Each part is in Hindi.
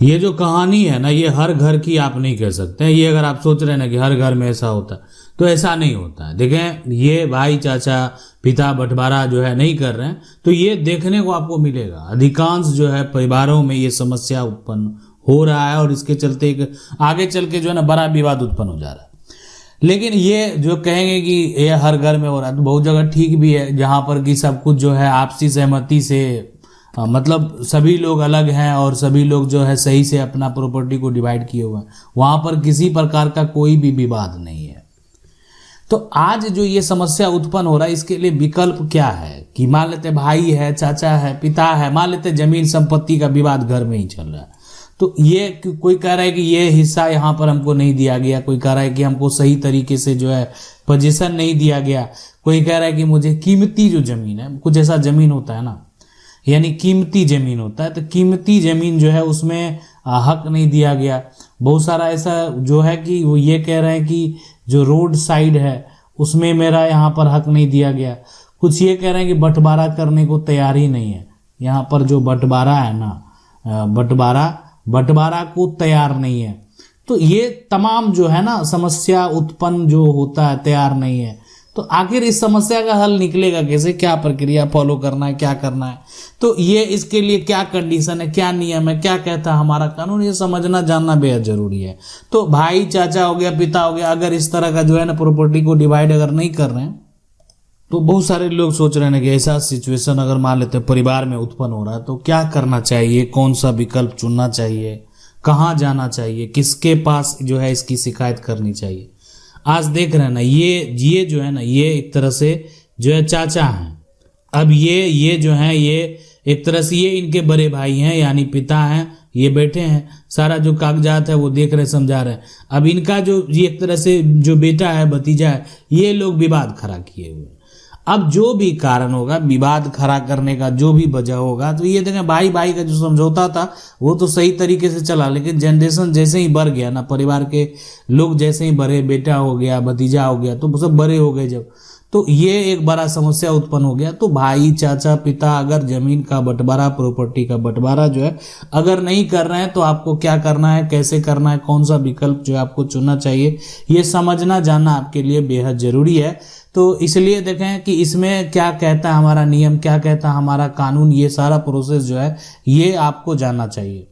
ये जो कहानी है ना, ये हर घर की आप नहीं कह सकते हैं। ये अगर आप सोच रहे हैं ना कि हर घर में ऐसा होता है, तो ऐसा नहीं होता है। देखें, ये भाई चाचा पिता बंटवारा जो है नहीं कर रहे हैं, तो ये देखने को आपको मिलेगा। अधिकांश जो है परिवारों में ये समस्या उत्पन्न हो रहा है और इसके चलते एक आगे चल के जो है ना बड़ा विवाद उत्पन्न हो जा रहा है। लेकिन ये जो कहेंगे कि ये हर घर में हो रहा है, तो बहुत जगह ठीक भी है, जहां पर कि सब कुछ जो है आपसी सहमति से मतलब सभी लोग अलग हैं और सभी लोग जो है सही से अपना प्रॉपर्टी को डिवाइड किए हुए हैं, वहां पर किसी प्रकार का कोई भी विवाद नहीं है। तो आज जो ये समस्या उत्पन्न हो रहा है, इसके लिए विकल्प क्या है कि मान लेते भाई है, चाचा है, पिता है, मान लेते जमीन संपत्ति का विवाद घर में ही चल रहा है, तो ये कोई कह रहा है कि ये हिस्सा यहाँ पर हमको नहीं दिया गया, कोई कह रहा है कि हमको सही तरीके से जो है पोजीशन नहीं दिया गया, कोई कह रहा है कि मुझे कीमती जो जमीन है, कुछ ऐसा जमीन होता है ना, यानी कीमती जमीन होता है, तो कीमती जमीन जो है उसमें हक नहीं दिया गया। बहुत सारा ऐसा जो है कि वो ये कह रहे हैं कि जो रोड साइड है उसमें मेरा यहाँ पर हक नहीं दिया गया। कुछ ये कह रहे हैं कि बंटवारा करने को तैयार ही नहीं है, यहाँ पर जो बंटवारा है ना, बंटवारा को तैयार नहीं है। तो ये तमाम जो है ना समस्या उत्पन्न जो होता है, तैयार नहीं है। तो आखिर इस समस्या का हल निकलेगा कैसे, क्या प्रक्रिया फॉलो करना है, क्या करना है, तो ये इसके लिए क्या कंडीशन है, क्या नियम है, क्या कहता है हमारा कानून, ये समझना जानना बेहद जरूरी है। तो भाई चाचा हो गया, पिता हो गया, अगर इस तरह का जो है ना प्रॉपर्टी को डिवाइड अगर नहीं कर रहे हैं, तो बहुत सारे लोग सोच रहे हैं कि ऐसा सिचुएशन अगर मान लेते परिवार में उत्पन्न हो रहा है, तो क्या करना चाहिए, कौन सा विकल्प चुनना चाहिए, कहाँ जाना चाहिए, किसके पास जो है इसकी शिकायत करनी चाहिए। आज देख रहे हैं ना, ये जो है ना, ये एक तरह से जो है चाचा हैं। अब ये जो है, ये एक तरह से ये इनके बड़े भाई हैं, यानी पिता हैं, ये बैठे हैं, सारा जो कागजात है वो देख रहे, समझा रहे हैं। अब इनका जो ये एक तरह से जो बेटा है, भतीजा है, ये लोग विवाद खड़ा किए हुए। अब जो भी कारण होगा, विवाद खड़ा करने का जो भी वजह होगा, तो ये देखें भाई भाई का जो समझौता था वो तो सही तरीके से चला, लेकिन जनरेशन जैसे ही बढ़ गया ना, परिवार के लोग जैसे ही बढ़े, बेटा हो गया, भतीजा हो गया, तो सब बड़े हो गए जब, तो ये एक बड़ा समस्या उत्पन्न हो गया। तो भाई चाचा पिता अगर जमीन का बंटवारा, प्रॉपर्टी का बंटवारा जो है अगर नहीं कर रहे हैं, तो आपको क्या करना है, कैसे करना है, कौन सा विकल्प जो है आपको चुनना चाहिए, ये समझना जानना आपके लिए बेहद जरूरी है। तो इसलिए देखें कि इसमें क्या कहता है हमारा नियम, क्या कहता है हमारा कानून, ये सारा प्रोसेस जो है ये आपको जानना चाहिए।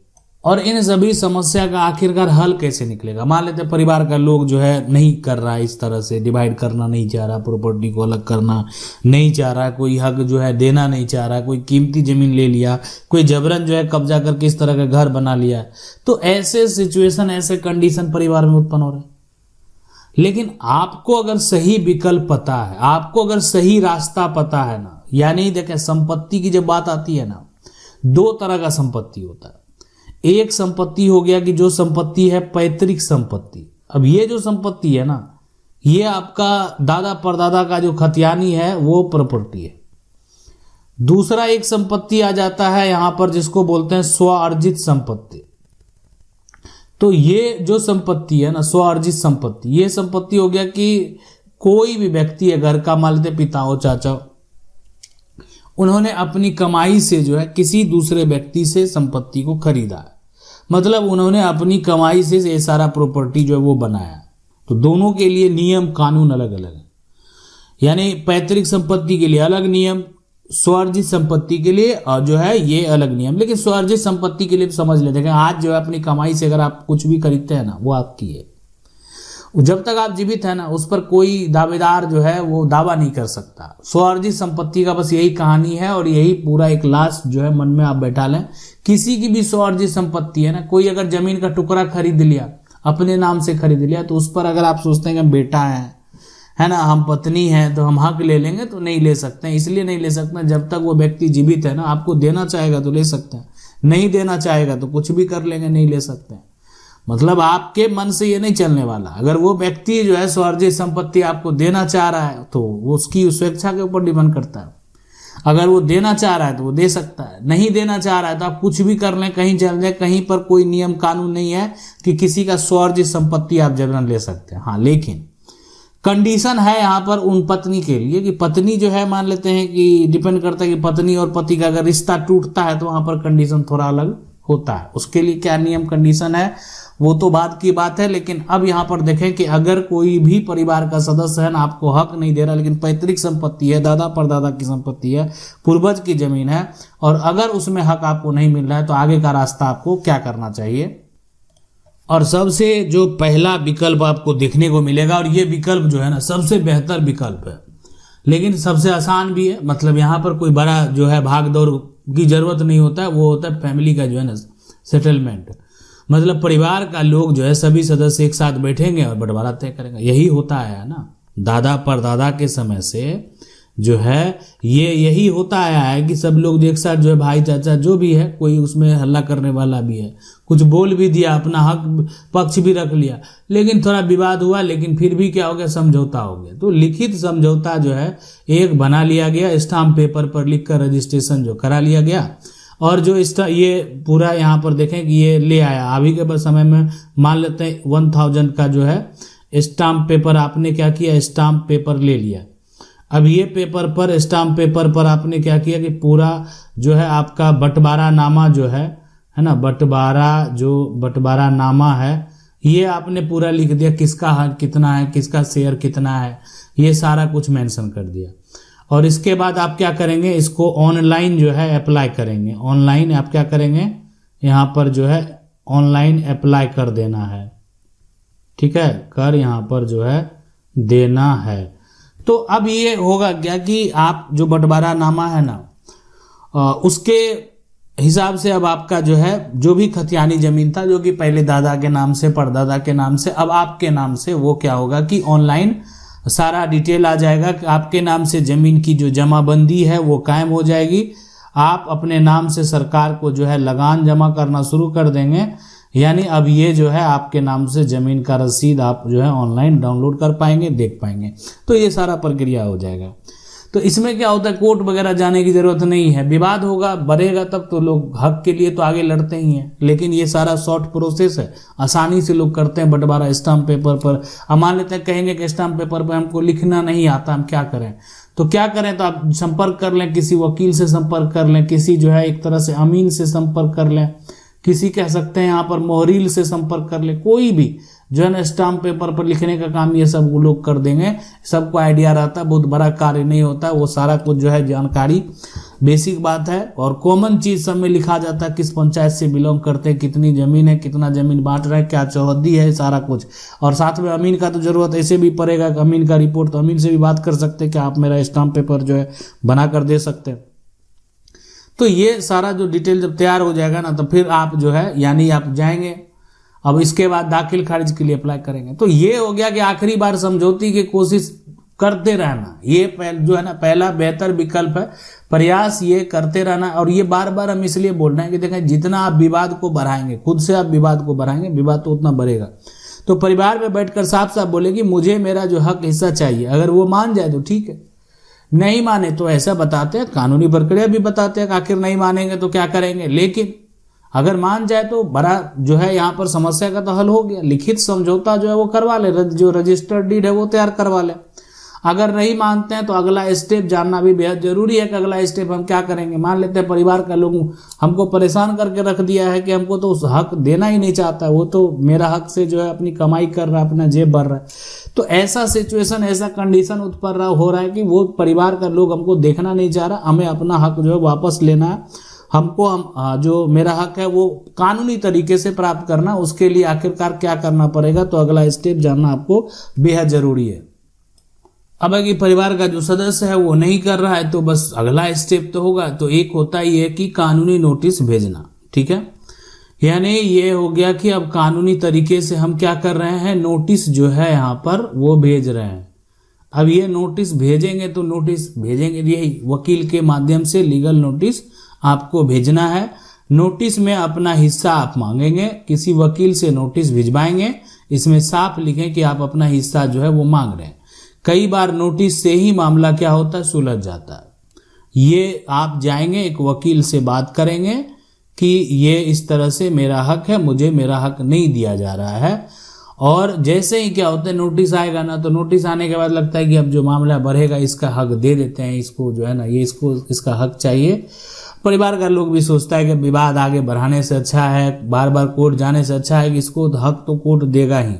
और इन सभी समस्या का आखिरकार हल कैसे निकलेगा। मान लेते परिवार का लोग जो है नहीं कर रहा है, इस तरह से डिवाइड करना नहीं चाह रहा, प्रॉपर्टी को अलग करना नहीं चाह रहा, कोई हक जो है देना नहीं चाह रहा, कोई कीमती जमीन ले लिया, कोई जबरन जो है कब्जा करके इस तरह का घर बना लिया, तो ऐसे सिचुएशन, ऐसे कंडीशन परिवार में उत्पन्न हो रहे हैं। लेकिन आपको अगर सही विकल्प पता है, आपको अगर सही रास्ता पता है ना, यानी देखें संपत्ति की जब बात आती है ना, दो तरह का संपत्ति होता है। एक संपत्ति हो गया कि जो संपत्ति है पैतृक संपत्ति। अब ये जो संपत्ति है ना, ये आपका दादा परदादा का जो खतियानी है वो प्रॉपर्टी है। दूसरा एक संपत्ति आ जाता है यहां पर जिसको बोलते हैं स्व अर्जित संपत्ति। तो ये जो संपत्ति है ना, स्व अर्जित संपत्ति, ये संपत्ति हो गया कि कोई भी व्यक्ति है, घर का मान लेते पिता हो, चाचा हो, उन्होंने अपनी कमाई से जो है किसी दूसरे व्यक्ति से संपत्ति को खरीदा है, मतलब उन्होंने अपनी कमाई से ये सारा प्रॉपर्टी जो है वो बनाया। तो दोनों के लिए नियम कानून अलग अलग है, यानी पैतृक संपत्ति के लिए अलग नियम, स्वार्जित संपत्ति के लिए और जो है ये अलग नियम। लेकिन स्वार्जित संपत्ति के लिए तो समझ लेते हैं, आज जो है अपनी कमाई से अगर आप कुछ भी खरीदते हैं ना, वो आपकी है। जब तक आप जीवित है ना, उस पर कोई दावेदार जो है वो दावा नहीं कर सकता। स्वार्जित संपत्ति का बस यही कहानी है और यही पूरा एक लास्ट जो है मन में आप बैठा लें। किसी की भी स्वार्जित संपत्ति है ना, कोई अगर जमीन का टुकड़ा खरीद लिया, अपने नाम से खरीद लिया, तो उस पर अगर आप सोचते हैं कि बेटा है ना, हम पत्नी हैं तो हम हक ले लेंगे, तो नहीं ले सकते हैं। इसलिए नहीं ले सकते हैं, जब तक वो व्यक्ति जीवित है ना, आपको देना चाहेगा तो ले सकते हैं, नहीं देना चाहेगा तो कुछ भी कर लेंगे, नहीं ले सकते हैं। मतलब आपके मन से ये नहीं चलने वाला। अगर वो व्यक्ति जो है स्वार्जित संपत्ति आपको देना चाह रहा है, तो वो उसकी स्वेच्छा के ऊपर डिपेंड करता है। अगर वो देना चाह रहा है तो वो दे सकता है, नहीं देना चाह रहा है तो आप कुछ भी कर लें, कहीं चल जाए, कहीं पर कोई नियम कानून नहीं है कि किसी का स्वार्जित संपत्ति आप जबरन ले सकते हैं। हाँ, लेकिन कंडीशन है यहाँ पर उन पत्नी के लिए कि पत्नी जो है, मान लेते हैं कि डिपेंड करता है कि पत्नी और पति का अगर रिश्ता टूटता है तो वहां पर कंडीशन थोड़ा अलग होता है। उसके लिए क्या नियम कंडीशन है वो तो बाद की बात है, लेकिन अब यहाँ पर देखें कि अगर कोई भी परिवार का सदस्य है ना आपको हक नहीं दे रहा, लेकिन पैतृक संपत्ति है, दादा परदादा की संपत्ति है, पूर्वज की जमीन है, और अगर उसमें हक आपको नहीं मिल रहा है तो आगे का रास्ता आपको क्या करना चाहिए। और सबसे जो पहला विकल्प आपको देखने को मिलेगा, और ये विकल्प जो है ना सबसे बेहतर विकल्प है, लेकिन सबसे आसान भी है। मतलब यहाँ पर कोई बड़ा जो है भाग दौड़ की जरूरत नहीं होता है, वो होता है फैमिली का जो है ना सेटलमेंट। मतलब परिवार का लोग जो है सभी सदस्य एक साथ बैठेंगे और बंटवारा तय करेंगे। यही होता है ना, दादा परदादा के समय से जो है ये यही होता आया है कि सब लोग एक साथ जो है भाई चाचा जो भी है, कोई उसमें हल्ला करने वाला भी है, कुछ बोल भी दिया, अपना हक पक्ष भी रख लिया, लेकिन थोड़ा विवाद हुआ, लेकिन फिर भी क्या हो गया, समझौता हो गया। तो लिखित समझौता जो है एक बना लिया गया, स्टाम्प पेपर पर लिखकर रजिस्ट्रेशन जो करा लिया गया, और जो ये पूरा यहाँ पर देखें कि ये ले आया। अभी के बस समय में मान लेते हैं 1000 का जो है स्टाम्प पेपर आपने क्या किया, स्टाम्प पेपर ले लिया। अब ये पेपर पर स्टाम्प पेपर पर आपने क्या किया कि पूरा जो है आपका बंटवारा नामा जो है ना, बंटवारा नामा है, ये आपने पूरा लिख दिया, किसका हक कितना है, किसका शेयर कितना है, ये सारा कुछ मेंशन कर दिया। और इसके बाद आप क्या करेंगे, इसको ऑनलाइन जो है अप्लाई करेंगे। ऑनलाइन आप क्या करेंगे, यहाँ पर जो है ऑनलाइन अप्लाई कर देना है, ठीक है, कर यहाँ पर जो है देना है। तो अब ये होगा क्या कि आप जो बंटवारा नामा है ना उसके हिसाब से अब आपका जो है जो भी खतियानी जमीन था, जो कि पहले दादा के नाम से परदादा के नाम से, अब आपके नाम से, वो क्या होगा कि ऑनलाइन सारा डिटेल आ जाएगा कि आपके नाम से जमीन की जो जमाबंदी है वो कायम हो जाएगी। आप अपने नाम से सरकार को जो है लगान जमा करना शुरू कर देंगे, यानी अब ये जो है आपके नाम से जमीन का रसीद आप जो है ऑनलाइन डाउनलोड कर पाएंगे, देख पाएंगे। तो ये सारा प्रक्रिया हो जाएगा। तो इसमें क्या होता है, कोर्ट वगैरह जाने की जरूरत नहीं है। विवाद होगा, बढ़ेगा तब तो लोग हक के लिए तो आगे लड़ते ही हैं, लेकिन ये सारा शॉर्ट प्रोसेस है, आसानी से लोग करते हैं बंटवारा स्टाम्प पेपर पर। अब मान लेते हैं कहेंगे कि स्टाम्प पेपर पर हमको लिखना नहीं आता, हम क्या करें, तो क्या करें, तो आप संपर्क कर लें, किसी वकील से संपर्क कर लें, किसी जो है एक तरह से अमीन से संपर्क कर लें, किसी कह सकते हैं यहाँ पर मोहरील से संपर्क कर ले, कोई भी जो है ना स्टाम्प पेपर पर लिखने का काम ये सब वो लोग कर देंगे। सबको आइडिया रहता है, बहुत बड़ा कार्य नहीं होता, वो सारा कुछ जो है जानकारी बेसिक बात है। और कॉमन चीज सब में लिखा जाता है, किस पंचायत से बिलोंग करते हैं, कितनी जमीन है, कितना जमीन बांट रहा है, क्या चौहद्दी है, सारा कुछ। और साथ में अमीन का तो जरूरत ऐसे भी पड़ेगा कि अमीन का रिपोर्ट, तो अमीन से भी बात कर सकते हैं कि आप मेरा स्टाम्प पेपर जो है बना कर दे सकते हैं। तो ये सारा जो डिटेल जब तैयार हो जाएगा ना, तो फिर आप जो है यानी आप जाएंगे, अब इसके बाद दाखिल खारिज के लिए अप्लाई करेंगे। तो ये हो गया कि आखिरी बार समझौते की कोशिश करते रहना, ये जो है ना पहला बेहतर विकल्प है। प्रयास ये करते रहना, और ये बार बार हम इसलिए बोल रहे हैं कि देखें जितना आप विवाद को बढ़ाएंगे, खुद से आप विवाद को बढ़ाएंगे, विवाद तो उतना बढ़ेगा। तो परिवार में बैठकर साफ साफ बोले कि मुझे मेरा जो हक हिस्सा चाहिए। अगर वो मान जाए तो ठीक है, नहीं माने तो ऐसा बताते हैं, कानूनी प्रक्रिया भी बताते हैं कि आखिर नहीं मानेंगे तो क्या करेंगे। लेकिन अगर मान जाए तो बड़ा जो है यहाँ पर समस्या का तो हल हो गया। लिखित समझौता जो है वो करवा ले, जो रजिस्टर्ड डीड है वो तैयार करवा ले। अगर नहीं मानते हैं तो अगला स्टेप जानना भी बेहद जरूरी है कि अगला स्टेप हम क्या करेंगे। मान लेते हैं परिवार का लोग हमको परेशान करके रख दिया है कि हमको तो उस हक देना ही नहीं चाहता, वो तो मेरा हक से जो है अपनी कमाई कर रहा है, अपना जेब भर रहा है। तो ऐसा सिचुएशन, ऐसा कंडीशन उत्पन्न हो रहा है कि वो परिवार का लोग हमको देखना नहीं चाह रहा, हमें अपना हक जो है वापस लेना है, हमको हम जो मेरा हक है वो कानूनी तरीके से प्राप्त करना। उसके लिए आखिरकार क्या करना पड़ेगा, तो अगला स्टेप जानना आपको बेहद जरूरी है। अब अगर परिवार का जो सदस्य है वो नहीं कर रहा है तो बस अगला स्टेप तो होगा, तो एक होता ही है कि कानूनी नोटिस भेजना, ठीक है। यानी ये हो गया कि अब कानूनी तरीके से हम क्या कर रहे हैं, नोटिस जो है यहाँ पर वो भेज रहे हैं। अब ये नोटिस भेजेंगे तो नोटिस भेजेंगे यही वकील के माध्यम से, लीगल नोटिस आपको भेजना है। नोटिस में अपना हिस्सा आप मांगेंगे, किसी वकील से नोटिस भिजवाएंगे, इसमें साफ लिखें कि आप अपना हिस्सा जो है वो मांग रहे हैं। कई बार नोटिस से ही मामला क्या होता है, सुलझ जाता है। ये आप जाएंगे एक वकील से बात करेंगे कि ये इस तरह से मेरा हक है, मुझे मेरा हक नहीं दिया जा रहा है। और जैसे ही क्या होता है नोटिस आएगा ना, तो नोटिस आने के बाद लगता है कि अब जो मामला बढ़ेगा इसका हक दे देते हैं, इसको जो है ना ये इसको इसका हक चाहिए। परिवार का लोग भी सोचता है कि विवाद आगे बढ़ाने से अच्छा है, बार बार कोर्ट जाने से अच्छा है कि इसको हक तो कोर्ट देगा ही।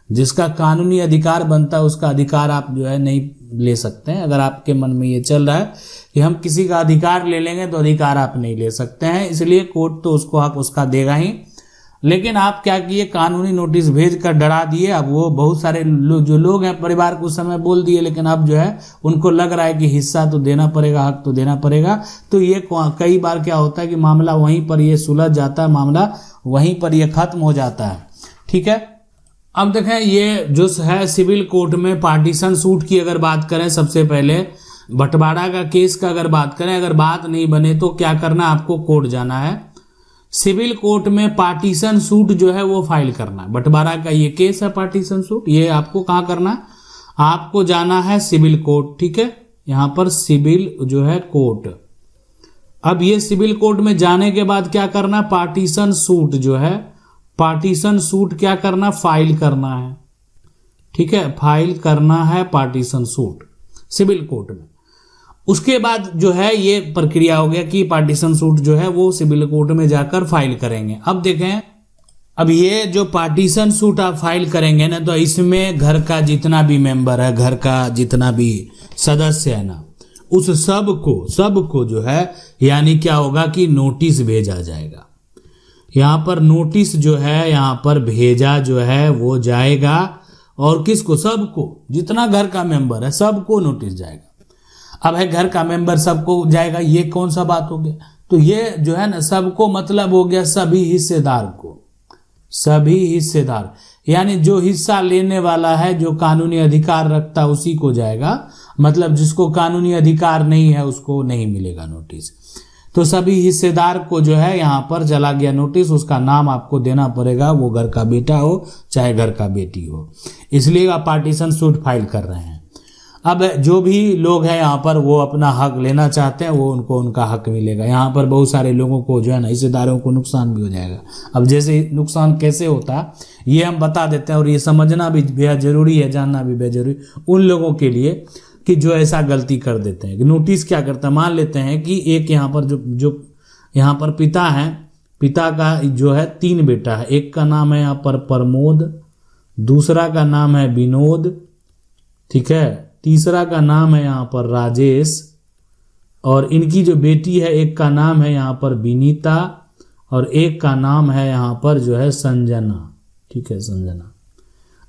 जिसका कानूनी अधिकार बनता है उसका अधिकार आप जो है नहीं ले सकते हैं। अगर आपके मन में ये चल रहा है कि हम किसी का अधिकार ले लेंगे तो अधिकार आप नहीं ले सकते हैं, इसलिए कोर्ट तो उसको हक उसका देगा ही। लेकिन आप क्या किए, कानूनी नोटिस भेज कर डरा दिए। अब वो बहुत सारे जो लोग हैं परिवार को उस समय बोल दिए, लेकिन अब जो है उनको लग रहा है कि हिस्सा तो देना पड़ेगा, हक तो देना पड़ेगा। तो ये कई बार क्या होता है कि मामला वहीं पर ये सुलझ जाता है, मामला वहीं पर ये खत्म हो जाता है। ठीक है, अब देखें ये जो है सिविल कोर्ट में पार्टीशन सूट की अगर बात करें, सबसे पहले बंटवारा का केस का अगर बात करें, अगर बात नहीं बने तो क्या करना, आपको कोर्ट जाना है। सिविल कोर्ट में पार्टीशन सूट जो है वो फाइल करना है। बंटवारा का ये केस है पार्टीशन सूट, ये आपको कहाँ करना है, आपको जाना है सिविल कोर्ट। ठीक है, यहाँ पर सिविल जो है कोर्ट। अब ये सिविल कोर्ट में जाने के बाद क्या करना, पार्टीशन सूट जो है, पार्टीशन सूट क्या करना, फाइल करना है। ठीक है, फाइल करना है पार्टीशन सूट सिविल कोर्ट में। उसके बाद जो है ये प्रक्रिया हो गया कि पार्टीशन सूट जो है वो सिविल कोर्ट में जाकर फाइल करेंगे। अब देखें, अब ये जो पार्टीशन सूट आप फाइल करेंगे ना, तो इसमें घर का जितना भी मेंबर है, घर का जितना भी सदस्य है ना, उस सबको जो है यानी क्या होगा कि नोटिस भेजा जाएगा। यहाँ पर नोटिस जो है यहाँ पर भेजा जो है वो जाएगा, और किसको, सबको, जितना घर का मेंबर है सबको नोटिस जाएगा। अब है घर का मेंबर सबको जाएगा, ये कौन सा बात हो गया, तो ये जो है ना सबको मतलब हो गया सभी हिस्सेदार को, सभी हिस्सेदार यानी जो हिस्सा लेने वाला है, जो कानूनी अधिकार रखता है उसी को जाएगा। मतलब जिसको कानूनी अधिकार नहीं है उसको नहीं मिलेगा नोटिस। तो सभी हिस्सेदार को जो है यहाँ पर चला गया नोटिस, उसका नाम आपको देना पड़ेगा, वो घर का बेटा हो चाहे घर का बेटी हो। इसलिए आप पार्टीशन सूट फाइल कर रहे हैं। अब जो भी लोग हैं यहाँ पर वो अपना हक लेना चाहते हैं, वो उनको उनका हक मिलेगा। यहाँ पर बहुत सारे लोगों को जो है ना, हिस्सेदारों को नुकसान भी हो जाएगा। अब जैसे नुकसान कैसे होता है ये हम बता देते हैं, और ये समझना भी बेहद जरूरी है, जानना भी बेहद जरूरी उन लोगों के लिए कि जो ऐसा गलती कर देते हैं। नोटिस क्या करता है, मान लेते हैं कि एक यहाँ पर जो यहाँ पर पिता है, पिता का जो है 3 बेटा है। एक का नाम है यहाँ पर प्रमोद, दूसरा का नाम है विनोद, ठीक है, तीसरा का नाम है यहाँ पर राजेश, और इनकी जो बेटी है एक का नाम है यहाँ पर विनीता, और एक का नाम है यहाँ पर जो है संजना। ठीक है, संजना।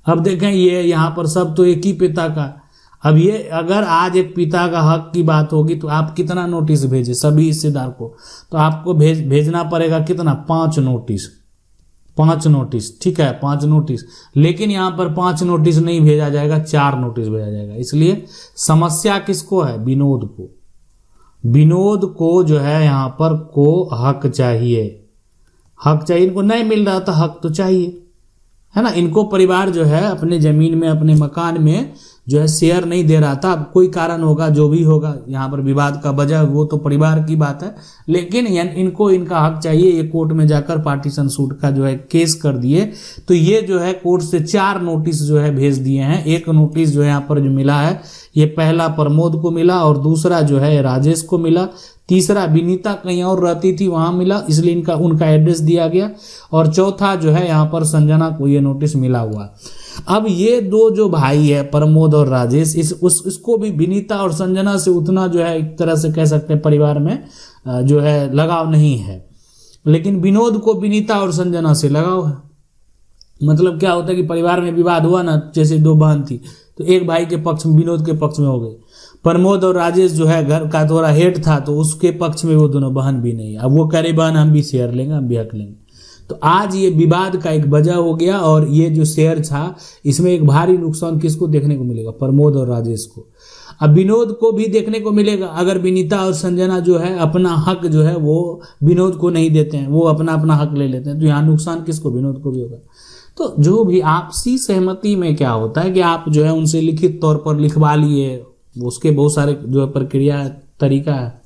अब देखें ये यहाँ पर सब तो एक ही पिता का। अब ये अगर आज एक पिता का हक की बात होगी तो आप कितना नोटिस भेजे सभी हिस्सेदार को, तो आपको भेजना पड़ेगा कितना, 5 नोटिस। 5 नोटिस, ठीक है, 5 नोटिस। लेकिन यहाँ पर 5 नोटिस नहीं भेजा जाएगा, 4 नोटिस भेजा जाएगा। इसलिए समस्या किसको है, विनोद को। विनोद को जो है यहाँ पर को हक चाहिए, हक चाहिए। इनको नहीं मिल रहा था हक तो चाहिए, है ना। इनको परिवार जो है अपने जमीन में, अपने मकान में जो है शेयर नहीं दे रहा था। अब कोई कारण होगा, जो भी होगा, यहाँ पर विवाद का वजह वो तो परिवार की बात है, लेकिन इनको इनका हक चाहिए। ये कोर्ट में जाकर पार्टीशन सूट का जो है केस कर दिए। तो ये जो है कोर्ट से 4 नोटिस जो है भेज दिए हैं। एक नोटिस जो है यहाँ पर जो मिला है ये पहला प्रमोद को मिला, और दूसरा जो है राजेश को मिला, तीसरा विनीता कहीं और रहती थी वहां मिला, इसलिए उनका एड्रेस दिया गया, और चौथा जो है यहाँ पर संजना को ये नोटिस मिला हुआ। अब ये 2 जो भाई है प्रमोद और राजेश, इसको भी विनीता और संजना से उतना जो है एक तरह से कह सकते हैं परिवार में जो है लगाव नहीं है, लेकिन विनोद को विनीता और संजना से लगाव है। मतलब क्या होता है कि परिवार में विवाद हुआ ना, जैसे 2 बहन थी तो एक भाई के पक्ष में, विनोद के पक्ष में हो गई। प्रमोद और राजेश जो है घर का थोड़ा हेड था, तो उसके पक्ष में वो दोनों बहन भी नहीं है। अब वो करे बहन हम भी शेयर लेंगे, हम भी हक लेंगे। तो आज ये विवाद का एक वजह हो गया, और ये जो शेयर था इसमें एक भारी नुकसान किसको देखने को मिलेगा, प्रमोद और राजेश को। अब विनोद को भी देखने को मिलेगा, अगर विनीता और संजना जो है अपना हक जो है वो विनोद को नहीं देते हैं, वो अपना अपना हक ले लेते हैं, तो यहाँ नुकसान किसको, विनोद को भी होगा। तो जो भी आपसी सहमति में क्या होता है कि आप जो है उनसे लिखित तौर पर लिखवा लिए, उसके बहुत सारे जो है प्रक्रिया तरीका है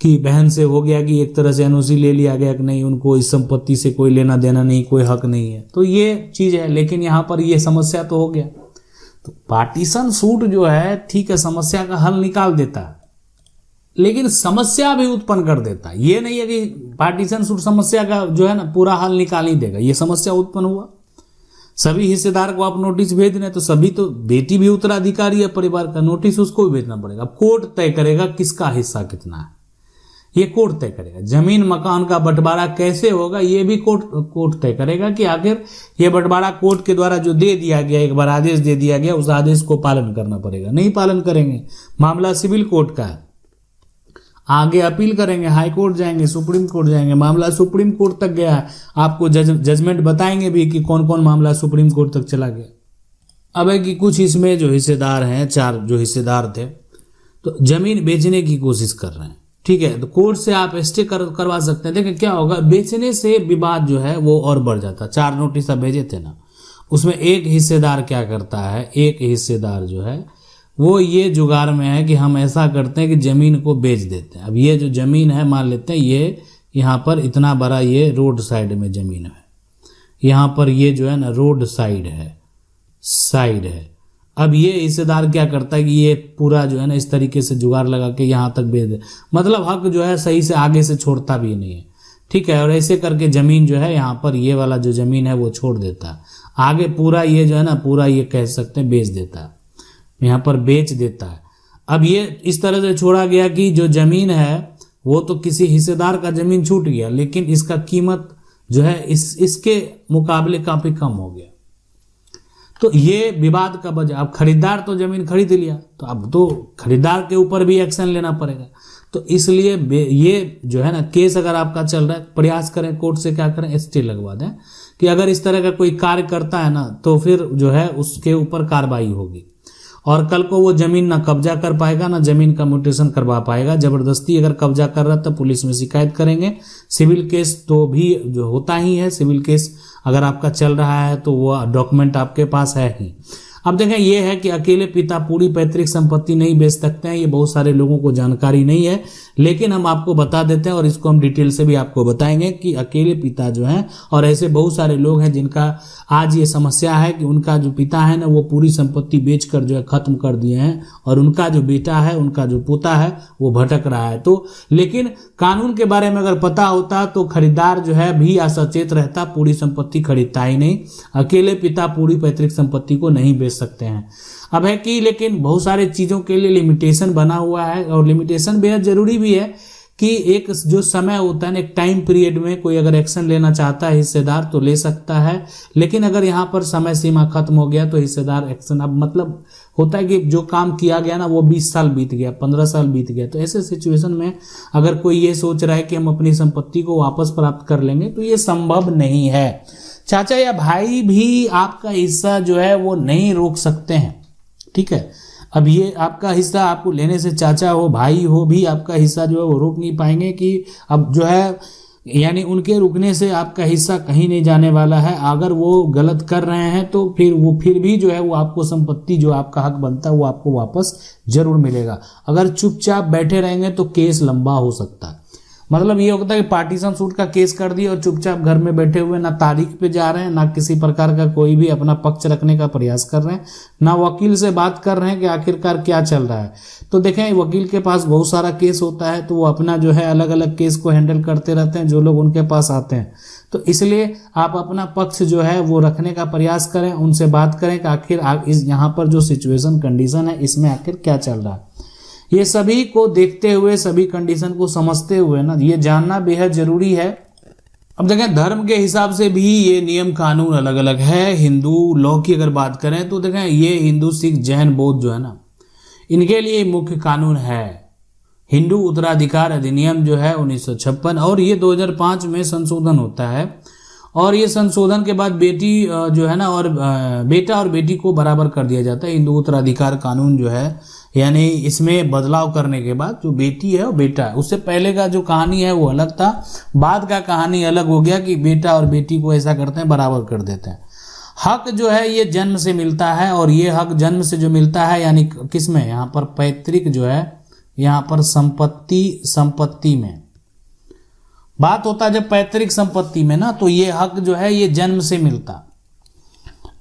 कि बहन से हो गया कि एक तरह से एनओसी ले लिया गया कि नहीं, उनको इस संपत्ति से कोई लेना देना नहीं, कोई हक नहीं है, तो ये चीज़ है। लेकिन यहाँ पर ये समस्या तो हो गया। तो पार्टीशन सूट जो है ठीक है, समस्या का हल निकाल देता है, लेकिन समस्या भी उत्पन्न कर देता है। ये नहीं है कि पार्टीशन सूट समस्या का जो है ना पूरा हल निकाल ही देगा। ये समस्या उत्पन्न हुआ, सभी हिस्सेदार को आप नोटिस भेज रहे हैं, तो सभी तो बेटी भी उत्तराधिकारी है परिवार का, नोटिस उसको भी भेजना पड़ेगा। अब कोर्ट तय करेगा किसका हिस्सा कितना है, ये कोर्ट तय करेगा। जमीन मकान का बंटवारा कैसे होगा ये भी कोर्ट तय करेगा कि आखिर ये बंटवारा कोर्ट के द्वारा जो दे दिया गया, एक बार आदेश दे दिया गया, उस आदेश को पालन करना पड़ेगा। नहीं पालन करेंगे, मामला सिविल कोर्ट का है, आगे अपील करेंगे, हाई कोर्ट जाएंगे, सुप्रीम कोर्ट जाएंगे, मामला सुप्रीम कोर्ट तक गया है। आपको जजमेंट बताएंगे भी कि कौन कौन मामला सुप्रीम कोर्ट तक चला गया। अब है कि कुछ इसमें जो हिस्सेदार हैं, 4 जो हिस्सेदार थे, तो जमीन बेचने की कोशिश कर रहे हैं, ठीक है, तो कोर्ट से आप स्टे करवा सकते हैं। देखिए क्या होगा, बेचने से विवाद जो है वो और बढ़ जाता है। 4 नोटिस आप भेजे थे ना, उसमें एक हिस्सेदार क्या करता है, एक हिस्सेदार जो है वो ये जुगाड़ में है कि हम ऐसा करते हैं कि ज़मीन को बेच देते हैं। अब ये जो ज़मीन है मान लेते हैं ये यहाँ पर इतना बड़ा ये रोड साइड में ज़मीन है, यहाँ पर ये जो है ना रोड साइड है। अब ये हिस्सेदार क्या करता है कि ये पूरा जो है ना इस तरीके से जुगाड़ लगा के यहाँ तक बेच दे, मतलब हक जो है सही से आगे से छोड़ता भी नहीं है, ठीक है। और ऐसे करके ज़मीन जो है यहाँ पर ये वाला जो ज़मीन है वो छोड़ देता है, आगे पूरा ये जो है ना पूरा ये कह सकते हैं बेच देता है, यहाँ पर बेच देता है। अब ये इस तरह से छोड़ा गया कि जो ज़मीन है वो तो किसी हिस्सेदार का ज़मीन छूट गया, लेकिन इसका कीमत जो है इसके मुकाबले काफ़ी कम हो गया। तो ये विवाद का वजह, अब खरीदार तो ज़मीन खरीद लिया, तो अब तो खरीदार के ऊपर भी एक्शन लेना पड़ेगा। तो इसलिए ये जो है ना केस अगर आपका चल रहा है, प्रयास करें कोर्ट से क्या करें, स्टे लगवा दें कि अगर इस तरह का कोई कार्य करता है ना तो फिर जो है उसके ऊपर कार्रवाई होगी, और कल को वो ज़मीन ना कब्जा कर पाएगा ना ज़मीन का म्यूटेशन करवा पाएगा। ज़बरदस्ती अगर कब्जा कर रहा है तो पुलिस में शिकायत करेंगे। सिविल केस तो भी जो होता ही है, सिविल केस अगर आपका चल रहा है तो वो डॉक्यूमेंट आपके पास है ही। अब देखें ये है कि अकेले पिता पूरी पैतृक संपत्ति नहीं बेच सकते हैं, ये बहुत सारे लोगों को जानकारी नहीं है, लेकिन हम आपको बता देते हैं और इसको हम डिटेल से भी आपको बताएंगे कि अकेले पिता जो हैं, और ऐसे बहुत सारे लोग हैं जिनका आज ये समस्या है कि उनका जो पिता है ना वो पूरी संपत्ति बेचकर जो है खत्म कर दिए हैं, और उनका जो बेटा है, उनका जो पोता है वो भटक रहा है। तो लेकिन कानून के बारे में अगर पता होता तो खरीदार जो है भी असचेत रहता, पूरी संपत्ति खरीदता ही नहीं। अकेले पिता पूरी पैतृक संपत्ति को नहीं बेच सकते हैं। अब है कि लेकिन बहुत सारे चीज़ों के लिए लिमिटेशन बना हुआ है, और लिमिटेशन बेहद जरूरी भी है कि एक जो समय होता है ना, एक टाइम पीरियड में कोई अगर एक्शन लेना चाहता है हिस्सेदार तो ले सकता है, लेकिन अगर यहाँ पर समय सीमा खत्म हो गया तो हिस्सेदार एक्शन, अब मतलब होता है कि जो काम किया गया ना वो 20 साल बीत गया, 15 साल बीत गया, तो ऐसे सिचुएशन में अगर कोई ये सोच रहा है कि हम अपनी संपत्ति को वापस प्राप्त कर लेंगे तो ये संभव नहीं है। चाचा या भाई भी आपका हिस्सा जो है वो नहीं रोक सकते हैं, ठीक है। अब ये आपका हिस्सा आपको लेने से चाचा हो भाई हो भी आपका हिस्सा जो है वो रोक नहीं पाएंगे कि अब जो है यानी उनके रुकने से आपका हिस्सा कहीं नहीं जाने वाला है। अगर वो गलत कर रहे हैं तो फिर भी जो है वो आपको संपत्ति जो आपका हक बनता है वो आपको वापस जरूर मिलेगा। अगर चुपचाप बैठे रहेंगे तो केस लंबा हो सकता है। मतलब ये होता है कि पार्टीशन सूट का केस कर दिया और चुपचाप घर में बैठे हुए, ना तारीख पे जा रहे हैं, ना किसी प्रकार का कोई भी अपना पक्ष रखने का प्रयास कर रहे हैं, ना वकील से बात कर रहे हैं कि आखिरकार क्या चल रहा है। तो देखें वकील के पास बहुत सारा केस होता है तो वो अपना जो है अलग अलग केस को हैंडल करते रहते हैं जो लोग उनके पास आते हैं। तो इसलिए आप अपना पक्ष जो है वो रखने का प्रयास करें, उनसे बात करें कि आखिर इस यहाँ पर जो सिचुएशन कंडीशन है इसमें आखिर क्या चल रहा है। ये सभी को देखते हुए, सभी कंडीशन को समझते हुए ना ये जानना बेहद जरूरी है। अब देखें धर्म के हिसाब से भी ये नियम कानून अलग अलग है। हिंदू लॉ की अगर बात करें तो देखें ये हिंदू सिख जैन बौद्ध जो है ना इनके लिए मुख्य कानून है हिंदू उत्तराधिकार अधिनियम जो है 1956, और ये 2005 में संशोधन होता है। और ये संशोधन के बाद बेटी जो है ना और बेटा और बेटी को बराबर कर दिया जाता है। हिंदू उत्तराधिकार कानून जो है यानी इसमें बदलाव करने के बाद जो बेटी है और बेटा है, उससे पहले का जो कहानी है वो अलग था, बाद का कहानी अलग हो गया कि बेटा और बेटी को ऐसा करते हैं बराबर कर देते हैं। हक जो है ये जन्म से मिलता है, और ये हक जन्म से जो मिलता है यानी किसमें, यहाँ पर पैतृक जो है यहाँ पर संपत्ति में बात होता है। जब पैतृक संपत्ति में ना तो ये हक जो है ये जन्म से मिलता।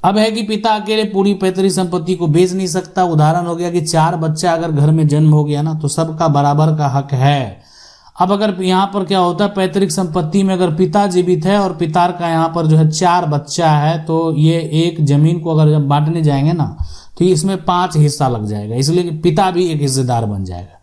अब है कि पिता अकेले पूरी पैतृक संपत्ति को बेच नहीं सकता। उदाहरण हो गया कि 4 बच्चा अगर घर में जन्म हो गया ना तो सबका बराबर का हक है। अब अगर यहाँ पर क्या होता है, पैतृक संपत्ति में अगर पिता जीवित है और पिता का यहाँ पर जो है 4 बच्चा है तो ये एक जमीन को अगर जब बांटने जाएंगे ना तो इसमें 5 हिस्सा लग जाएगा, इसलिए कि पिता भी एक हिस्सेदार बन जाएगा।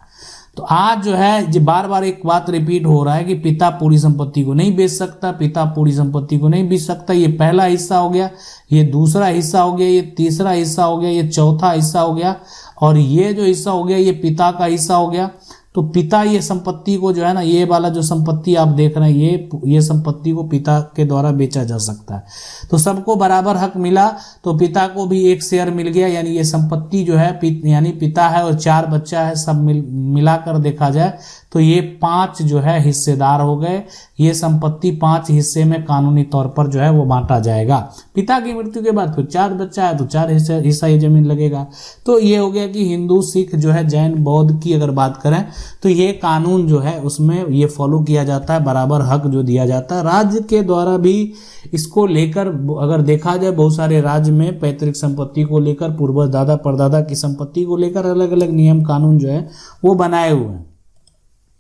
तो आज जो है बार बार एक बात रिपीट हो रहा है कि पिता पूरी संपत्ति को नहीं बेच सकता, पिता पूरी संपत्ति को नहीं बेच सकता। ये पहला हिस्सा हो गया, ये दूसरा हिस्सा हो गया, ये तीसरा हिस्सा हो गया, ये चौथा हिस्सा हो गया और ये जो हिस्सा हो गया ये पिता का हिस्सा हो गया। तो पिता ये संपत्ति को जो है ना, ये वाला जो संपत्ति आप देख रहे हैं ये संपत्ति को पिता के द्वारा बेचा जा सकता है। तो सबको बराबर हक मिला तो पिता को भी एक शेयर मिल गया, यानी ये संपत्ति जो है यानी पिता है और 4 बच्चा है, सब मिलाकर देखा जाए तो ये 5 जो है हिस्सेदार हो गए। ये संपत्ति 5 हिस्से में कानूनी तौर पर जो है वो बांटा जाएगा। पिता की मृत्यु के बाद फिर 4 बच्चा है तो 4 हिस्सा ये जमीन लगेगा। तो ये हो गया कि हिंदू, सिख जो है, जैन, बौद्ध की अगर बात करें तो ये कानून जो है उसमें ये फॉलो किया जाता है, बराबर हक जो दिया जाता है। राज्य के द्वारा भी इसको लेकर अगर देखा जाए बहुत सारे राज्य में पैतृक संपत्ति को लेकर, पूर्वज दादा परदादा की संपत्ति को लेकर अलग अलग नियम कानून जो है वो बनाए हुए हैं।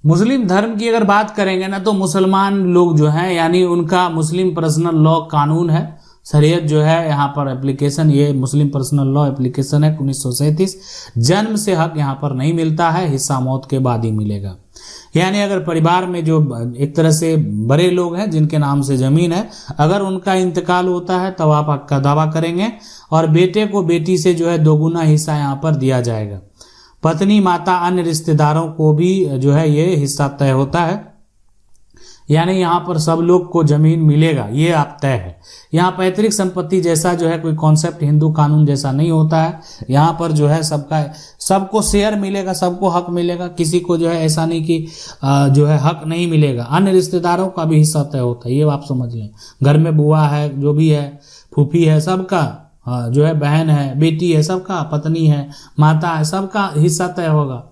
मुस्लिम धर्म की अगर बात करेंगे ना तो मुसलमान लोग जो हैं यानी उनका मुस्लिम पर्सनल लॉ कानून है, शरीयत जो है यहाँ पर एप्लीकेशन, ये मुस्लिम पर्सनल लॉ एप्लीकेशन है 1937। जन्म से हक यहाँ पर नहीं मिलता है, हिस्सा मौत के बाद ही मिलेगा। यानी अगर परिवार में जो एक तरह से बड़े लोग हैं जिनके नाम से जमीन है, अगर उनका इंतकाल होता है तब आप हक का दावा करेंगे और बेटे को बेटी से जो है 2 गुना हिस्सा यहाँ पर दिया जाएगा। पत्नी, माता, अन्य रिश्तेदारों को भी जो है ये हिस्सा तय होता है, यानी यहाँ पर सब लोग को जमीन मिलेगा, ये आप तय है। यहाँ पैतृक संपत्ति जैसा जो है कोई कॉन्सेप्ट हिंदू कानून जैसा नहीं होता है। यहाँ पर जो है सबको शेयर मिलेगा, सबको हक मिलेगा, किसी को जो है ऐसा नहीं कि जो है हक नहीं मिलेगा। अन्य रिश्तेदारों का भी हिस्सा तय होता है, ये आप समझ लें। घर में बुआ है, जो भी है, फूफी है, सबका जो है, बहन है, बेटी है, सबका, पत्नी है, माता है, सबका हिस्सा तय होगा।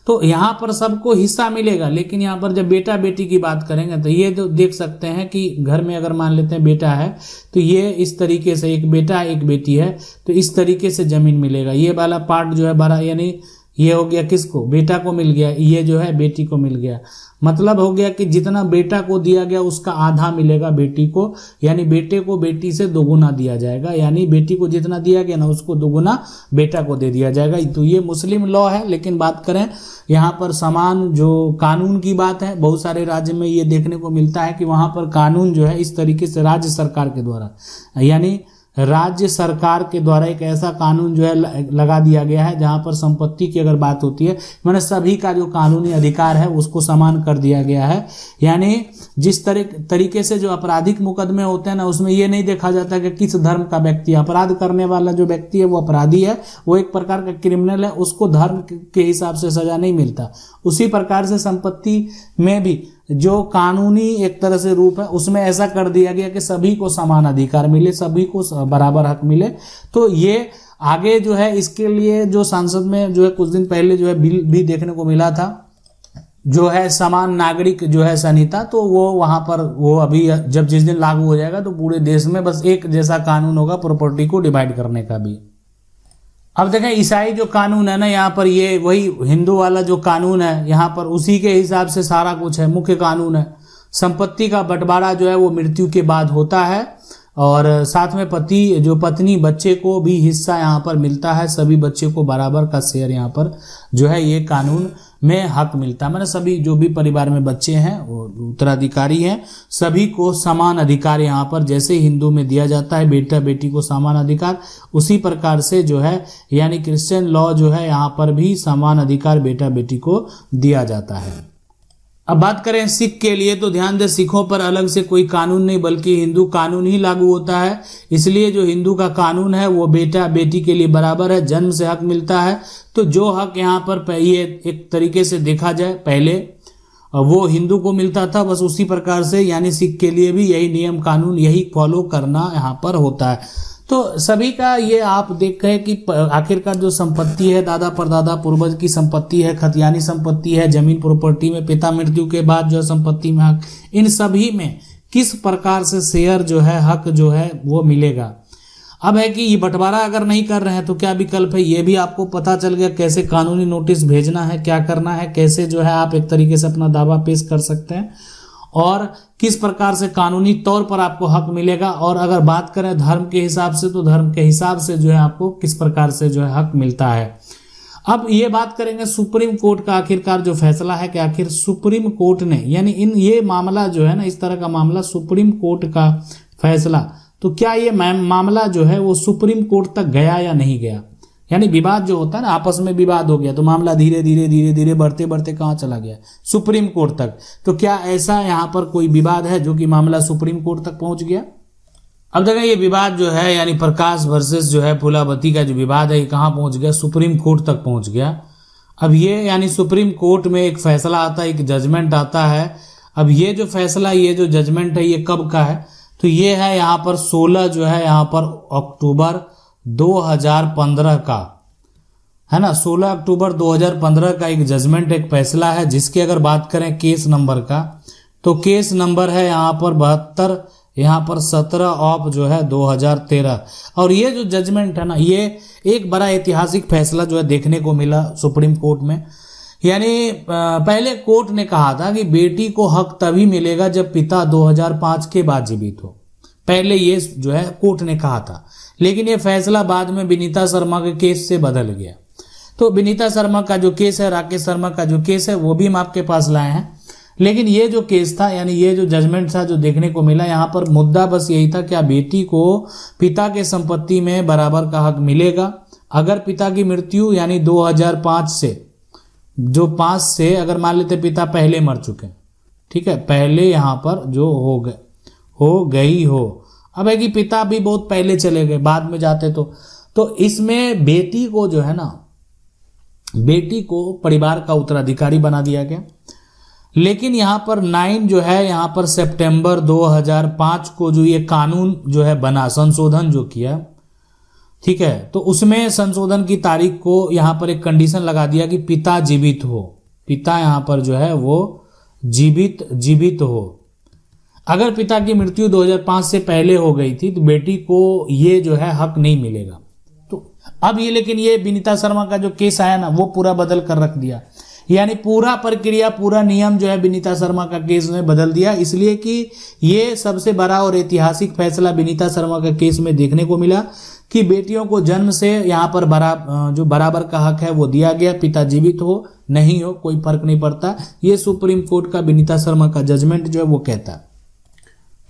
तो यहाँ पर सबको हिस्सा मिलेगा। लेकिन यहाँ पर जब बेटा बेटी की बात करेंगे तो ये तो देख सकते हैं कि घर में अगर मान लेते हैं बेटा है तो ये इस तरीके से, एक बेटा एक बेटी है तो इस तरीके से जमीन मिलेगा। ये वाला पार्ट जो है बड़ा, यानी ये हो गया किसको, बेटा को मिल गया, ये जो है बेटी को मिल गया। मतलब हो गया कि जितना बेटा को दिया गया उसका आधा मिलेगा बेटी को, यानी बेटे को बेटी से 2 गुना दिया जाएगा, यानी बेटी को जितना दिया गया ना उसको 2 गुना बेटा को दे दिया जाएगा। तो ये मुस्लिम लॉ है। लेकिन बात करें यहाँ पर समान जो कानून की बात है, बहुत सारे राज्य में ये देखने को मिलता है कि वहाँ पर कानून जो है इस तरीके से राज्य सरकार के द्वारा, यानी राज्य सरकार के द्वारा एक ऐसा कानून जो है लगा दिया गया है जहां पर संपत्ति की अगर बात होती है मैंने सभी का जो कानूनी अधिकार है उसको समान कर दिया गया है। यानी जिस तरीके से जो आपराधिक मुकदमे होते हैं ना उसमें ये नहीं देखा जाता कि किस धर्म का व्यक्ति, अपराध करने वाला जो व्यक्ति है वो अपराधी है, वो एक प्रकार का क्रिमिनल है, उसको धर्म के हिसाब से सजा नहीं मिलता। उसी प्रकार से संपत्ति में भी जो कानूनी एक तरह से रूप है उसमें ऐसा कर दिया गया कि सभी को समान अधिकार मिले, सभी को बराबर हक मिले। तो ये आगे जो है इसके लिए जो संसद में जो है कुछ दिन पहले जो है बिल भी देखने को मिला था, जो है समान नागरिक जो है संहिता, तो वो वहां पर वो अभी जब जिस दिन लागू हो जाएगा तो पूरे देश में बस एक जैसा कानून होगा प्रॉपर्टी को डिवाइड करने का भी। अब देखें ईसाई जो कानून है ना, यहाँ पर ये वही हिंदू वाला जो कानून है यहाँ पर उसी के हिसाब से सारा कुछ है, मुख्य कानून है। संपत्ति का बंटवारा जो है वो मृत्यु के बाद होता है और साथ में पत्नी बच्चे को भी हिस्सा यहाँ पर मिलता है, सभी बच्चे को बराबर का शेयर यहाँ पर जो है ये कानून में हक मिलता है। मैंने सभी जो भी परिवार में बच्चे हैं वो उत्तराधिकारी हैं, सभी को समान अधिकार यहाँ पर जैसे हिंदू में दिया जाता है बेटा बेटी को समान अधिकार, उसी प्रकार से जो है यानी क्रिश्चियन लॉ जो है यहाँ पर भी समान अधिकार बेटा बेटी को दिया जाता है। अब बात करें सिख के लिए तो ध्यान दें सिखों पर अलग से कोई कानून नहीं बल्कि हिंदू कानून ही लागू होता है। इसलिए जो हिंदू का कानून है वो बेटा बेटी के लिए बराबर है, जन्म से हक मिलता है। तो जो हक यहाँ पर ये एक तरीके से देखा जाए पहले वो हिंदू को मिलता था, बस उसी प्रकार से यानी सिख के लिए भी यही नियम कानून यही फॉलो करना यहाँ पर होता है। तो सभी का ये आप देख रहे कि आखिरकार जो संपत्ति है दादा परदादा पूर्वज की संपत्ति है, खतियानी संपत्ति है, जमीन प्रॉपर्टी में पिता मृत्यु के बाद जो संपत्ति में हक, इन सभी में किस प्रकार से शेयर जो है हक जो है वो मिलेगा। अब है कि ये बंटवारा अगर नहीं कर रहे हैं तो क्या विकल्प है, ये भी आपको पता चल गया कैसे कानूनी नोटिस भेजना है, क्या करना है, कैसे जो है आप एक तरीके से अपना दावा पेश कर सकते हैं और किस प्रकार से कानूनी तौर पर आपको हक मिलेगा। और अगर बात करें धर्म के हिसाब से तो धर्म के हिसाब से जो है आपको किस प्रकार से जो है हक मिलता है। अब ये बात करेंगे सुप्रीम कोर्ट का आखिरकार जो फैसला है कि आखिर सुप्रीम कोर्ट ने यानी ये मामला जो है ना, इस तरह का मामला सुप्रीम कोर्ट का फैसला, तो क्या ये मामला जो है वो सुप्रीम कोर्ट तक गया या नहीं गया। यानी विवाद जो होता है ना, आपस में विवाद हो गया तो मामला धीरे धीरे बढ़ते बढ़ते कहाँ चला गया, सुप्रीम कोर्ट तक। तो क्या ऐसा यहाँ पर कोई विवाद है जो कि मामला सुप्रीम कोर्ट तक पहुंच गया। अब देखिए ये विवाद जो है यानी प्रकाश वर्सेस जो है फूलावती का जो विवाद है ये कहाँ पहुंच गया, सुप्रीम कोर्ट तक पहुंच गया। अब ये यानी सुप्रीम कोर्ट में एक फैसला आता है, एक जजमेंट आता है। अब ये जो फैसला, ये जो जजमेंट है ये कब का है, तो ये है यहाँ पर 16 जो है यहाँ पर अक्टूबर 2015 का है ना, 16 अक्टूबर 2015 का एक जजमेंट, एक फैसला है जिसकी अगर बात करें केस नंबर का तो केस नंबर है यहाँ पर 72, यहाँ पर 17 ऑफ जो है 2013। और ये जो जजमेंट है ना, ये एक बड़ा ऐतिहासिक फैसला जो है देखने को मिला सुप्रीम कोर्ट में। यानी पहले कोर्ट ने कहा था कि बेटी को हक तभी मिलेगा जब पिता 2005 के बाद जीवित हो, पहले ये जो है कोर्ट ने कहा था। लेकिन ये फैसला बाद में विनीता शर्मा के केस से बदल गया। तो विनीता शर्मा का जो केस है, राकेश शर्मा का जो केस है, वो भी हम आपके पास लाए हैं। लेकिन ये जो केस था यानी ये जो जजमेंट था जो देखने को मिला, यहाँ पर मुद्दा बस यही था क्या बेटी को पिता के संपत्ति में बराबर का हक मिलेगा। अगर पिता की मृत्यु यानी 2005 से जो 5 से अगर मान लेते पिता पहले मर चुके, ठीक है, पहले यहाँ पर जो हो गई हो, अब है कि पिता भी बहुत पहले चले गए, बाद में जाते तो इसमें बेटी को जो है ना, बेटी को परिवार का उत्तराधिकारी बना दिया गया। लेकिन यहाँ पर 9 जो है यहाँ पर सितंबर 2005 को जो ये कानून जो है बना, संशोधन जो किया, ठीक है, तो उसमें संशोधन की तारीख को यहाँ पर एक कंडीशन लगा दिया कि पिता जीवित हो, पिता यहाँ पर जो है वो जीवित हो। अगर पिता की मृत्यु 2005 से पहले हो गई थी तो बेटी को ये जो है हक नहीं मिलेगा। तो अब ये लेकिन ये विनीता शर्मा का जो केस आया ना वो पूरा बदल कर रख दिया, यानी पूरा प्रक्रिया, पूरा नियम जो है विनीता शर्मा का केस में बदल दिया। इसलिए कि ये सबसे बड़ा और ऐतिहासिक फैसला विनीता शर्मा का केस में देखने को मिला कि बेटियों को जन्म से यहाँ पर जो बराबर का हक है वो दिया गया, पिता जीवित हो नहीं हो कोई फर्क नहीं पड़ता। ये सुप्रीम कोर्ट का विनीता शर्मा का जजमेंट जो है वो कहता है।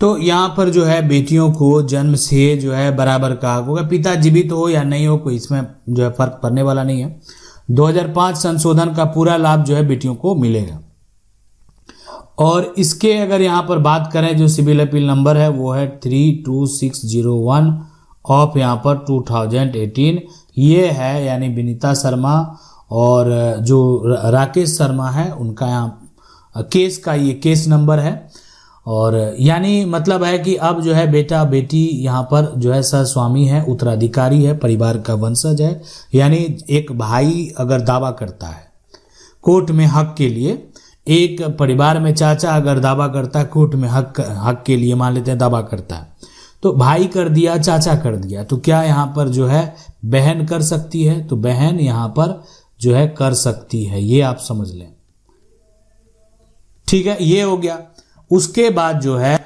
तो यहाँ पर जो है बेटियों को जन्म से जो है बराबर का हक होगा, पिता जीवित हो या नहीं हो कोई इसमें जो है फर्क पड़ने वाला नहीं है। 2005 संशोधन का पूरा लाभ जो है बेटियों को मिलेगा। और इसके अगर यहाँ पर बात करें जो सिविल अपील नंबर है वो है 32601 ऑफ यहाँ पर 2018, ये है यानी विनीता शर्मा और जो राकेश शर्मा है उनका यहाँ केस का ये केस नंबर है। और यानी मतलब है कि अब जो है बेटा बेटी यहाँ पर जो है सहस्वामी है, उत्तराधिकारी है, परिवार का वंशज है। यानी एक भाई अगर दावा करता है कोर्ट में हक के लिए, एक परिवार में चाचा अगर दावा करता है कोर्ट में हक के लिए, मान लेते हैं दावा करता है, तो भाई कर दिया, चाचा कर दिया, तो क्या यहाँ पर जो है बहन कर सकती है, तो बहन यहाँ पर जो है कर सकती है, ये आप समझ लें। ठीक है, ये हो गया। उसके बाद जो है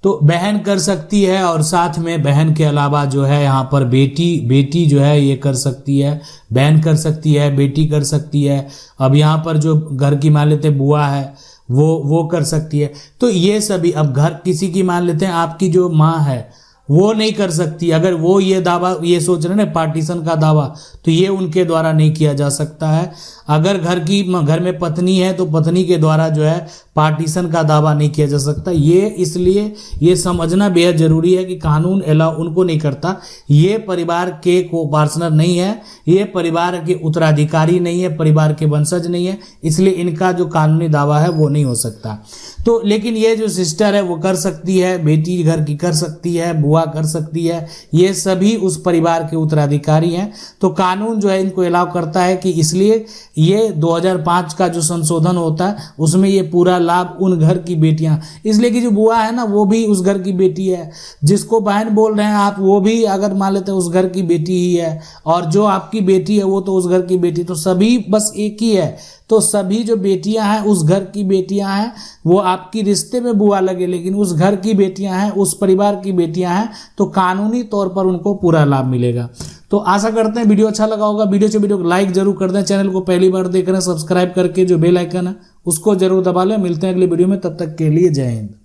तो बहन कर सकती है और साथ में बहन के अलावा जो है यहाँ पर बेटी जो है ये कर सकती है, बहन कर सकती है, बेटी कर सकती है। अब यहाँ पर जो घर की मान लेते बुआ है वो कर सकती है। तो ये सभी, अब घर किसी की मान लेते हैं आपकी जो माँ है वो नहीं कर सकती, अगर वो ये दावा ये सोच रहे हैं पार्टीशन का दावा, तो ये उनके द्वारा नहीं किया जा सकता है। अगर घर में पत्नी है तो पत्नी के द्वारा जो है पार्टीशन का दावा नहीं किया जा सकता। ये इसलिए ये समझना बेहद जरूरी है कि कानून अलाउ उनको नहीं करता, ये परिवार के को पार्टनर नहीं है, ये परिवार के उत्तराधिकारी नहीं है, परिवार के वंशज नहीं है, इसलिए इनका जो कानूनी दावा है वो नहीं हो सकता। तो लेकिन ये जो सिस्टर है वो कर सकती है, बेटी घर की कर सकती है, बुआ बुआ कर सकती है, ये सभी उस परिवार के उत्तराधिकारी हैं। तो कानून जो है इनको अलाउ करता है कि इसलिए ये 2005 का जो संशोधन होता है उसमें ये पूरा लाभ उन घर की बेटियां, इसलिए कि जो बुआ है ना वो भी उस घर की बेटी है, जिसको बहन बोल रहे हैं आप वो भी अगर मान लेते हैं उस घर की बेटी ही है, और जो आपकी बेटी है वो तो उस घर की बेटी, तो सभी बस एक ही है। तो सभी जो बेटियां हैं उस घर की बेटियां हैं, वो आपकी रिश्ते में बुआ लगे लेकिन उस घर की बेटियां हैं, उस परिवार की बेटियां हैं, तो कानूनी तौर पर उनको पूरा लाभ मिलेगा। तो आशा करते हैं वीडियो अच्छा लगा होगा। वीडियो को लाइक जरूर कर दें, चैनल को पहली बार देख रहे हैं सब्सक्राइब करके जो बेल आइकन है उसको जरूर दबा लें। मिलते हैं अगली वीडियो में, तब तक के लिए जय हिंद।